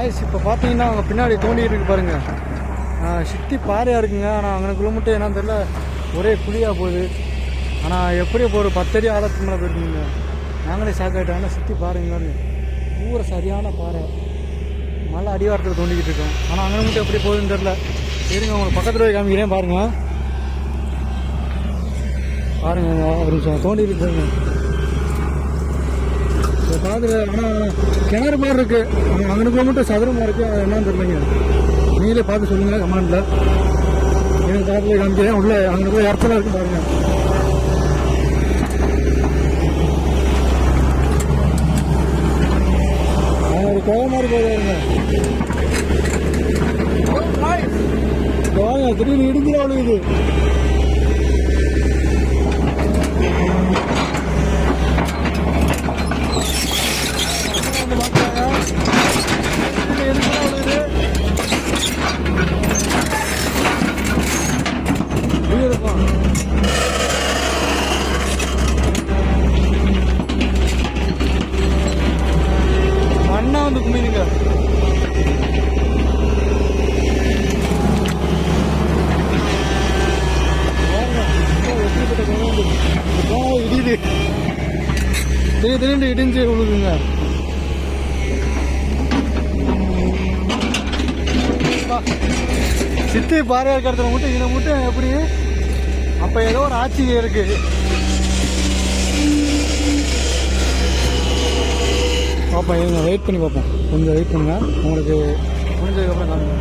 Guys இப்போ பார்த்தீங்கன்னா அவங்க பின்னாடி தோண்டிகிட்டு இருக்கு பாருங்க. சுற்றி பாறையாக இருக்குங்க. ஆனால் அங்கனக்குள்ள மட்டும் என்னன்னு தெரியல, ஒரே குழியாக போகுது. ஆனால் எப்படி இப்போ ஒரு 10 அடி ஆழத்துக்கு மேலே போயிருக்குங்க. நாங்களே ஷாக் ஆகிட்டாங்க. சுற்றி பாருங்க, பூரா சரியான பாறை. மழை அடிவாரத்தில் தோண்டிக்கிட்டு இருக்கோம். ஆனால் அங்கே மட்டும் எப்படி போகுதுன்னு தெரில. சரிங்க, உங்களுக்கு பக்கத்தில் போய் காமிக்கிறேன் பாருங்க. பாருங்க ஒரு நிமிஷம் தோண்டிட்டு பாருங்க. பார்த்துல ஆனால் கிணறு மாதிரி இருக்கு. அங்கனுக்குள்ள மட்டும் சதுரமாக இருக்கு. என்னன்னு தெரியலைங்க. நீங்களே பார்த்து சொல்லுங்க கமெண்ட்ல. எனக்கு பக்கத்துல காமிக்கிறேன். உள்ள அங்கனுக்குள்ள இடத்துல இருக்கு பாருங்க. ஒரு கோவ மாதிரி போயிருங்க. திடீர்னு இடிஞ்சிட அவ்வளவு. மண்ணா வந்து குமிதுங்க. இடியுது, திடீர்னு இடிஞ்சு விழுதுங்க. சித்து பாறையா இருக்கிறத மட்டும் இதை மட்டும் எப்படி அப்ப ஏதோ ஒரு ஆட்சி இருக்கு. பார்ப்போம், வெயிட் பண்ணி பார்ப்போம். கொஞ்சம் வெயிட் பண்ணுங்க, உங்களுக்கு முடிஞ்சதுக்கப்புறம் காமிங்க.